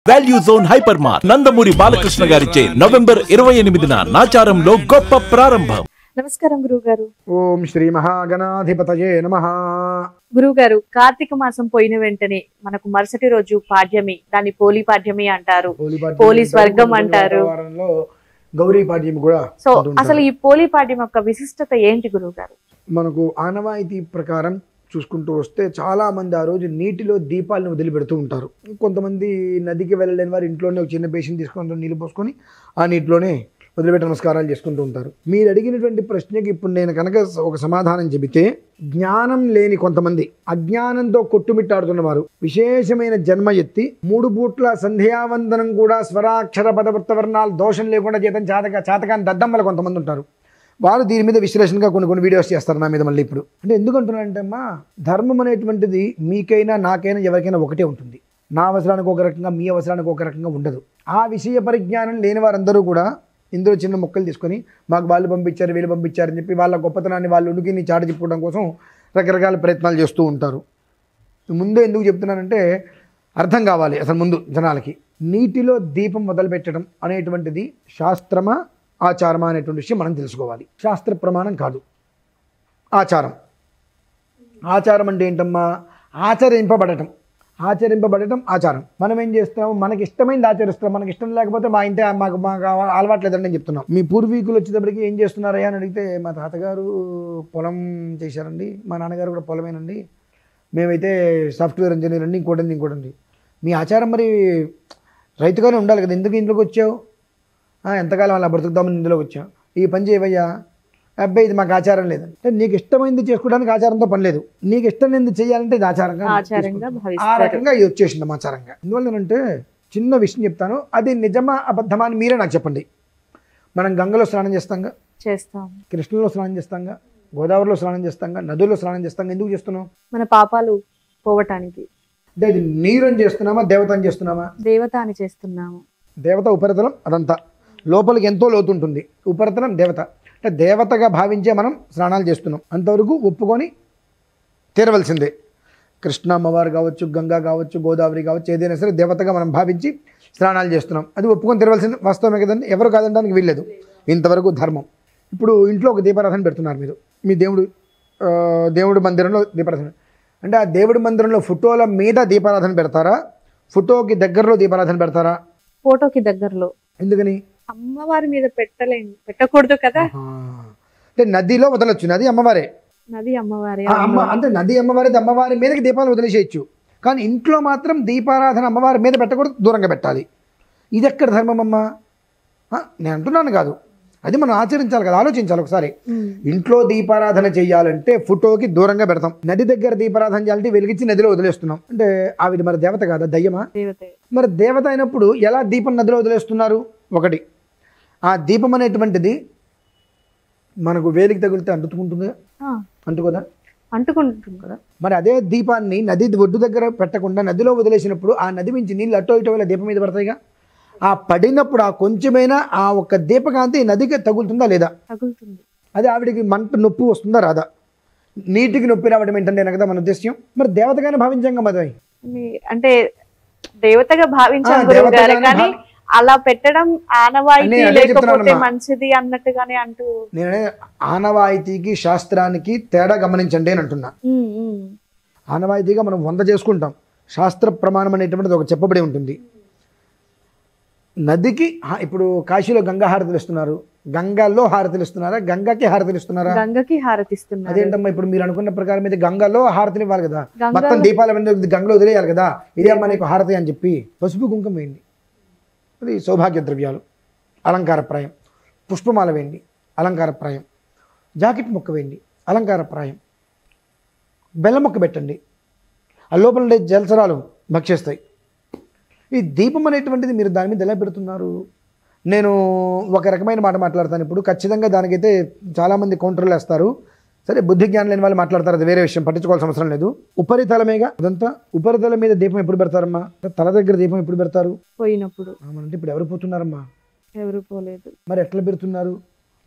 Value zone hyper mart Nandamuri Balakrishna గారిచే November 28న నాచారంలో గొప్ప ప్రారంభం. నమస్కారం గురుగారు. ఓం శ్రీ మహాగణాధిపతయే నమః. గురుగారు, కార్తీక మాసం పోయిన వెంటనే మనకు మరుసటి రోజు పాడ్యమి, దాన్ని పోలి పాడ్యమి అంటారు, పోలి స్వర్గం అంటారు, గౌరీ పాడ్యమి కూడా. సో అసలు ఈ పోలి పాడ్యం యొక్క విశిష్టత ఏంటి గురుగారు? మనకు ఆనవాయితీ ప్రకారం చూసుకుంటూ వస్తే చాలా మంది ఆ రోజు నీటిలో దీపాలను వదిలిపెడుతూ ఉంటారు. కొంతమంది నదికి వెళ్ళలేని వారు ఇంట్లోనే ఒక చిన్న బేసిన్ తీసుకొని నీళ్ళు పోసుకొని ఆ నీటిలోనే వదిలిపెట్టి నమస్కారాలు చేసుకుంటూ ఉంటారు. మీరు అడిగినటువంటి ప్రశ్నకి ఇప్పుడు నేను కనుక ఒక సమాధానం చెబితే, జ్ఞానం లేని కొంతమంది అజ్ఞానంతో కొట్టుమిట్టాడుతున్నవారు విశేషమైన జన్మ ఎత్తి 3 పూట్ల సంధ్యావందనం కూడా స్వరాక్షర పదవృత్త వర్ణాలు దోషం లేకుండా చేతం చాతకాన్ని దద్దమ్మలు కొంతమంది ఉంటారు. వారు దీని మీద విశ్లేషణగా కొన్ని వీడియోస్ చేస్తారు నా మీద. మళ్ళీ ఇప్పుడు అంటే ఎందుకు అంటున్నానంటే అమ్మా, ధర్మం అనేటువంటిది మీకైనా నాకైనా ఎవరికైనా ఒకటే ఉంటుంది. నా అవసరానికి ఒక రకంగా, మీ అవసరానికి ఒక రకంగా ఉండదు. ఆ విషయ పరిజ్ఞానం లేని వారందరూ కూడా ఇందులో చిన్న మొక్కలు తీసుకొని మాకు వాళ్ళు పంపించారు వీళ్ళు పంపించారని చెప్పి వాళ్ళ గొప్పతనాన్ని వాళ్ళు ఉనికిని చాటి చెప్పుకోవడం కోసం రకరకాల ప్రయత్నాలు చేస్తూ ఉంటారు. ముందే ఎందుకు చెప్తున్నానంటే అర్థం కావాలి అసలు ముందు జనాలకి. నీటిలో దీపం మొదలుపెట్టడం అనేటువంటిది శాస్త్రమా ఆచారమా అనేటువంటి విషయం మనం తెలుసుకోవాలి. శాస్త్ర ప్రమాణం కాదు, ఆచారం. ఆచారం అంటే ఏంటమ్మా? ఆచరింపబడటం ఆచారం. మనం ఏం చేస్తున్నాము? మనకి ఇష్టమైంది ఆచరిస్తున్నాం. మనకి ఇష్టం లేకపోతే మా ఇంటే మాకు అలవాట్లేదండి అని చెప్తున్నాం. మీ పూర్వీకులు వచ్చేటప్పటికి ఏం చేస్తున్నారయ్యా అని అడిగితే, మా తాతగారు పొలం చేశారండి, మా నాన్నగారు కూడా పొలమేనండి, మేమైతే సాఫ్ట్వేర్ ఇంజనీర్ అండి, ఇంకోటండి. మీ ఆచారం మరి రైతుగానే ఉండాలి కదా, ఎందుకు ఇంట్లోకి వచ్చావు? ఎంతకాలం అలా బ్రతుకుతామని ఇందులోకి వచ్చాం, ఈ పని చేయవయ్యా. అబ్బాయి ఇది మాకు ఆచారం లేదండి. అంటే నీకు ఇష్టమైంది చేసుకోవడానికి ఆచారంతో పని లేదు, నీకు ఇష్టం ఏంది చేయాలంటే ఇది ఆచారంగా ఆ రకంగా ఇది వచ్చేసింది ఆచారంగా. ఎందువల్లనంటే చిన్న విషయం చెప్తాను, అది నిజమా అబద్ధమా అని మీరే నాకు చెప్పండి. మనం గంగలో స్నానం చేస్తాంగా, కృష్ణలో స్నానం చేస్తాంగా, గోదావరిలో స్నానం చేస్తాంగా, నదుల్లో స్నానం చేస్తాంగా. ఎందుకు చేస్తున్నాం? మన పాపాలు పోవటానికి. అంటే ఇది నీరు అని చేస్తున్నామా, దేవత అని చేస్తున్నామా? దేవత అని చేస్తున్నాము. దేవత ఉపరితలం, అదంతా లోపలికి ఎంతో లోతు ఉంటుంది. ఉపరితలం దేవత, అంటే దేవతగా భావించే మనం స్నానాలు చేస్తున్నాం. అంతవరకు ఒప్పుకొని తీరవలసిందే. కృష్ణ అమ్మవారు కావచ్చు, గంగా కావచ్చు, గోదావరి కావచ్చు, ఏదైనా సరే దేవతగా మనం భావించి స్నానాలు చేస్తున్నాం. అది ఒప్పుకొని తీరవలసింది. వాస్తవమే కదండి, ఎవరు కాదనడానికి వీల్లేదు. ఇంతవరకు ధర్మం. ఇప్పుడు ఇంట్లో ఒక దీపారాధన పెడుతున్నారు మీరు, మీ దేవుడి మందిరంలో దీపారాధన. అంటే ఆ దేవుడి మందిరంలో ఫోటోల మీద దీపారాధన పెడతారా, ఫోటోకి దగ్గరలో దీపారాధన పెడతారా? ఫోటోకి దగ్గరలో. ఎందుకని? అమ్మవారి మీద పెట్టకూడదు కదా. అంటే నదిలో వదలొచ్చు, నది అమ్మవారే. అంటే నది అమ్మవారి, అమ్మవారి మీదకి దీపాలు వదిలేసేయచ్చు. కానీ ఇంట్లో మాత్రం దీపారాధన అమ్మవారి మీద పెట్టకూడదు, దూరంగా పెట్టాలి. ఇది ఎక్కడ ధర్మం అమ్మా? నేను అంటున్నాను కాదు, అది మనం ఆచరించాలి కదా, ఆలోచించాలి ఒకసారి. ఇంట్లో దీపారాధన చేయాలంటే ఫోటోకి దూరంగా పెడతాం, నది దగ్గర దీపారాధన చేయాలంటే వెలిగించి నదిలో వదిలేస్తున్నాం. అంటే ఆవిడ మరి దేవత కాదా, దయ్యమా? మరి దేవత అయినప్పుడు ఎలా దీపం నదిలో వదిలేస్తున్నారు? ఒకటి, ఆ దీపం అనేటువంటిది మనకు వేలికి తగిలితే అంటుకుంటుంది, అంటుకోదా? అంటుకుంటుంది కదా. మరి అదే దీపాన్ని నది ఒడ్డు దగ్గర పెట్టకుండా నదిలో వదిలేసినప్పుడు ఆ నది నుంచి నీళ్ళు అటో ఇటో వెళ్ళి దీపం మీద పడతాయిగా. ఆ పడినప్పుడు ఆ కొంచెమైనా ఆ ఒక్క దీపకాంతి నదికి తగులుతుందా లేదా? తగులుతుంది. అది ఆవిడికి మంట నొప్పి వస్తుందా రాదా? నీటికి నొప్పి రావడం ఏంటంటే కదా మన ఉద్దేశ్యం. మరి దేవతగానే భావించాం కదా. అంటే దేవతగా భావించాం, అలా పెట్టడం ఆనవాయితీ లేకపోతే మంచిది అన్నట్టుగానే అంటూ. నేనే ఆనవాయితీకి శాస్త్రానికి తేడా గమనించండి అని అంటున్నా. ఆనవాయితీగా మనం 100 చేసుకుంటాం, శాస్త్ర ప్రమాణం అనేటువంటిది ఒక చెప్పబడి ఉంటుంది. నదికి ఇప్పుడు కాశీలో గంగా హారతులు ఇస్తున్నారు, గంగాలో హారతులు ఇస్తున్నారా, గంగకి హారతులు ఇస్తున్నారా? గంగకి హారతిస్తున్నారు. అదేంటమ్మా, ఇప్పుడు మీరు అనుకున్న ప్రకారం అయితే గంగలో హారతులు ఇవ్వాలి కదా, మొత్తం దీపాలు గంగలో వదిలేయాలి కదా. ఇదే అమ్మా నీకు హారతి అని చెప్పి పసుపు కుంకుమ వేయండి, అది సౌభాగ్య ద్రవ్యాలు, అలంకారప్రాయం. పుష్పమాల వేయండి, అలంకారప్రాయం. జాకెట్ మొక్క వేయండి, అలంకారప్రాయం. బెల్లం మొక్క పెట్టండి, ఆ లోపల ఉండే జలసరాలు భక్షిస్తాయి. ఈ దీపం అనేటువంటిది మీరు దాని మీద ఎలా పెడుతున్నారు? నేను ఒక రకమైన మాట మాట్లాడతాను ఇప్పుడు, ఖచ్చితంగా దానికైతే చాలామంది కౌంటర్లు వేస్తారు. సరే, బుద్ధి జ్ఞానం లేని వాళ్ళు మాట్లాడతారు, అది వేరే విషయం, పట్టించుకోవాల్సిన అవసరం లేదు. ఉపరితలమేగా అదంతా. ఉపరితలం మీద దీపం ఎప్పుడు పెడతారమ్మా? తల దగ్గర దీపం ఎప్పుడు పెడతారు? పోయినప్పుడు. అంటే ఇప్పుడు ఎవరు పోతున్నారమ్మా? ఎవరు పోలేదు. మరి ఎట్లా పెడుతున్నారు?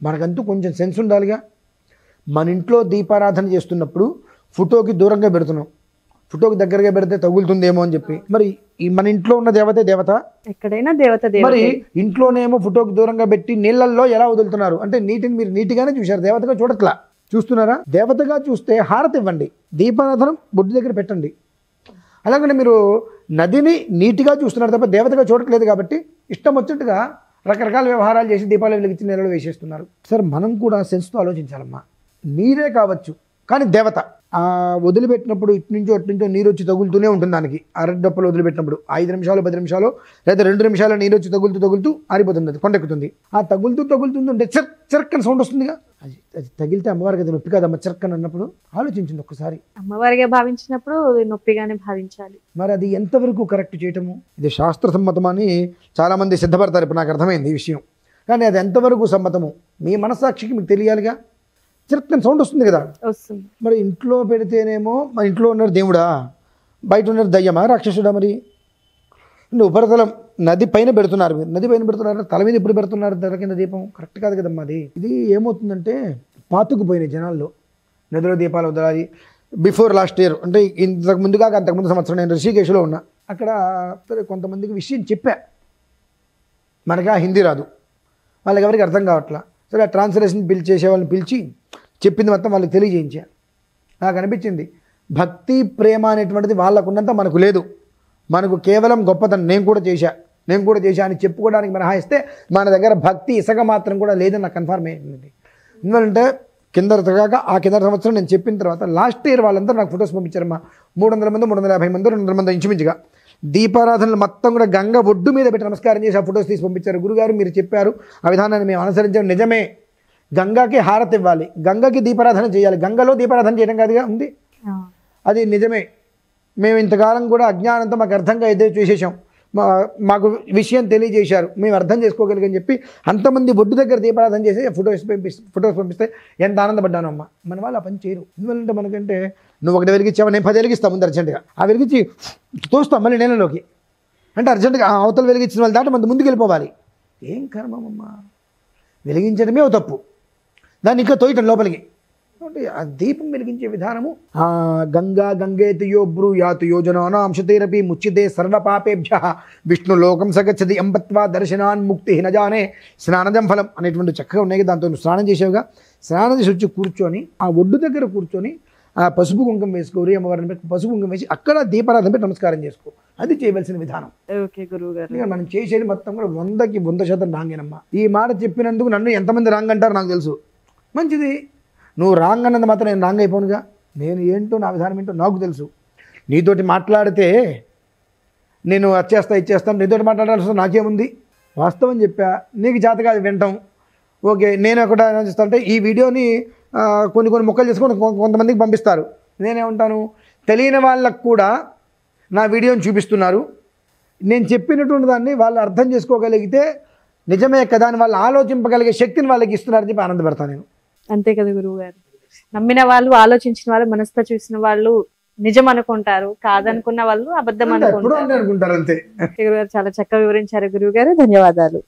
మనకంటూ కొంచెం సెన్స్ ఉండాలిగా. మన ఇంట్లో దీపారాధన చేస్తున్నప్పుడు ఫోటోకి దూరంగా పెడుతున్నాం, ఫోటోకి దగ్గరగా పెడితే తగులుతుందేమో అని చెప్పి. మరి ఈ మన ఇంట్లో ఉన్న దేవతే దేవత, ఎక్కడైనా దేవత దేవత. మరి ఇంట్లోనేమో ఫోటోకి దూరంగా పెట్టి నీళ్ళల్లో ఎలా వదులుతున్నారు అంటే నీటిని మీరు నీటిగానే చూశారు, దేవతగా చూడట్లా. చూస్తున్నారా? దేవతగా చూస్తే హారతి ఇవ్వండి, దీపారాధనం బొడ్డు దగ్గర పెట్టండి. అలాగనే మీరు నదిని నీటిగా చూస్తున్నారు తప్ప దేవతగా చూడట్లేదు కాబట్టి ఇష్టం వచ్చినట్టుగా రకరకాల వ్యవహారాలు చేసి దీపాలు వెలిగించి నీళ్ళలో వేసేస్తున్నారు. సరే, మనం కూడా సెన్స్తో ఆలోచించాలమ్మా. నీరే కావచ్చు కానీ దేవత వదిలిపెట్టినప్పుడు ఇటు నుంచో అటు నుంచో నీరు వచ్చి తగులుతూనే ఉంటుంది. దానికి అరడప్పలు వదిలిపెట్టినప్పుడు 5 నిమిషాలు 10 నిమిషాలు లేదా 2 నిమిషాలు నీరు వచ్చి తగులుతూ ఆరిపోతుంది, అది కొండెక్కుతుంది. ఆ తగులుతుంది అంటే చెరక్కని సౌండ్ వస్తుందిగా, అది తగిలితే అమ్మవారికి అది నొప్పి కాదమ్మ చెరక్కని అన్నప్పుడు ఆలోచించింది ఒక్కసారి. అమ్మవారిగా భావించినప్పుడు నొప్పిగానే భావించాలి. మరి అది ఎంతవరకు కరెక్ట్ చేయటము? ఇది శాస్త్ర సమ్మతమని చాలామంది సిద్ధపడతారు. ఇప్పుడు నాకు అర్థమైంది ఈ విషయం. కానీ అది ఎంతవరకు సమ్మతము మీ మనస్సాక్షికి మీకు తెలియాలిగా. చిరక్కని సౌండ్ వస్తుంది కదా, వస్తుంది. మరి ఇంట్లో పెడితేనేమో మన ఇంట్లో ఉన్నారు దేవుడా, బయట ఉన్నారు దయ్యమా రాక్షసుడా? మరి ఉపరితలం నది పైన పెడుతున్నారు, మీరు నది పైన పెడుతున్నారు, తల మీద ఎప్పుడు పెడుతున్నారు తెర కింద దీపం? కరెక్ట్ కాదు కదమ్మా అది. ఇది ఏమవుతుందంటే పాతుకుపోయినాయి జనాల్లో. నదిలో దీపాలు వదలాలి. బిఫోర్ లాస్ట్ ఇయర్ అంటే ఇంతకు ముందుగా అంతకుముందు సంవత్సరం నేను రిషికేశ్లో ఉన్నా. అక్కడ కొంతమందికి విషయం చెప్పా, మనకి హిందీ రాదు, వాళ్ళకి ఎవరికి అర్థం కావట్లా. సరే, ట్రాన్స్లేషన్ చేసే వాళ్ళని పిలిచి చెప్పింది మొత్తం వాళ్ళకి తెలియజేయించా. నాకు అనిపించింది భక్తి ప్రేమ అనేటువంటిది వాళ్ళకున్నంత మనకు లేదు. మనకు కేవలం గొప్పతనం నేను కూడా చేశా అని చెప్పుకోవడానికి మినహాయిస్తే మన దగ్గర భక్తి ఇసగ మాత్రం కూడా లేదని నాకు కన్ఫర్మ్ అయింది. ఎందుకంటే ఆ కింద సంవత్సరం నేను చెప్పిన తర్వాత లాస్ట్ ఇయర్ వాళ్ళందరూ నాకు ఫొటోస్ పంపించారమ్మా. 300 మంది 350 మంది 200 మంది ఇంచుమించుగా దీపారాధనలు మొత్తం కూడా గంగ ఒడ్డు మీద పెట్టి నమస్కారం చేసి ఆ ఫొటోస్ తీసి పంపించారు. గురుగారు మీరు చెప్పారు, ఆ విధానాన్ని మేము అనుసరించాం, నిజమే. గంగాకి హారతి ఇవ్వాలి, గంగకి దీపారాధన చేయాలి, గంగలో దీపారాధన చేయడం కాదుగా ఉంది. అది నిజమే. మేము ఇంతకాలం కూడా అజ్ఞానంతో మాకు అర్థంగా ఏదో చేసేసాం, మాకు విషయం తెలియజేశారు, మేము అర్థం చేసుకోగలిగని చెప్పి అంతమంది ఒడ్డు దగ్గర దీపారాధన చేసి ఫొటోస్ పంపిస్తే ఎంత ఆనందపడ్డాను అమ్మ. మన వాళ్ళు ఆ పని చేయరు. ఎందువల్లంటే మనకంటే నువ్వు ఒకటి వెలిగించావు, నేను 10 వెలిగిస్తాను ముందు అర్జెంటుగా. ఆ వెలిగించి తోస్తాం మళ్ళీ నీళ్ళలోకి అంటే అర్జెంటుగా అవతల వెలిగించిన వాళ్ళు దాటి మన ముందుకు వెళ్ళిపోవాలి. ఏం కర్మమ్మా, వెలిగించడమే ఓ తప్పు, దాన్ని ఇంకా తోయటం లోపలికి. ఆ దీపం వెలిగించే విధానము గంగా గంగేతియో బ్రూయాతు యోజనానాంశతేరపి ముచ్చితే సర్వపాపేభ్య విష్ణులోకం సగచ్చది అంబత్వా దర్శనాన్ ముక్తి నజానే స్నానజం ఫలం అనేటువంటి చక్కగా ఉన్నాయి. దాంతో నువ్వు స్నానం చేసావుగా, స్నానం చేసి వచ్చి కూర్చొని ఆ ఒడ్డు దగ్గర కూర్చొని ఆ పసుపు కుంకం వేసుకోరి, అమ్మవారిని పెట్టి పసుపు కుంకం వేసి అక్కడ దీపారాధన పెట్టి నమస్కారం చేసుకో. అది చేయవలసిన విధానం. ఓకే గురువుగారు, మనం చేసేది మొత్తం కూడా 100కి 100% రాంగేనమ్మా. ఈ మాట చెప్పినందుకు నన్ను ఎంతమంది రాంగ్ అంటారు నాకు తెలుసు. మంచిది, నువ్వు రాంగ్ అన్నది మాత్రం నేను రాంగ్ అయిపోనుగా. నేను ఏంటో నా విధానం ఏంటో నాకు తెలుసు. నీతోటి మాట్లాడితే నేను ఇచ్చేస్తాను, నీతోటి మాట్లాడాల్సిన నాకేముంది. వాస్తవం చెప్పా, నీకు చేతగా అది వింటాం. ఓకే, నేను ఒకటి ఆలోచిస్తానంటే ఈ వీడియోని కొన్ని ముక్కలు చేసుకొని కొంతమందికి పంపిస్తారు. నేనేమంటాను, తెలియని వాళ్ళకు కూడా నా వీడియోని చూపిస్తున్నారు, నేను చెప్పినటువంటి దాన్ని వాళ్ళు అర్థం చేసుకోగలిగితే నిజమే కదా అని వాళ్ళు ఆలోచింపగలిగే శక్తిని వాళ్ళకి ఇస్తున్నారని చెప్పి ఆనందపడతాను నేను. అంతే కదా గురువు గారు. నమ్మిన వాళ్ళు, ఆలోచించిన వాళ్ళు, మనసుతో చూసిన వాళ్ళు నిజం అనుకుంటారు, కాదనుకున్న వాళ్ళు అబద్ధం అనుకుంటారు. అంతే. గురువు గారు చాలా చక్కగా వివరించారు. గురువు గారు ధన్యవాదాలు.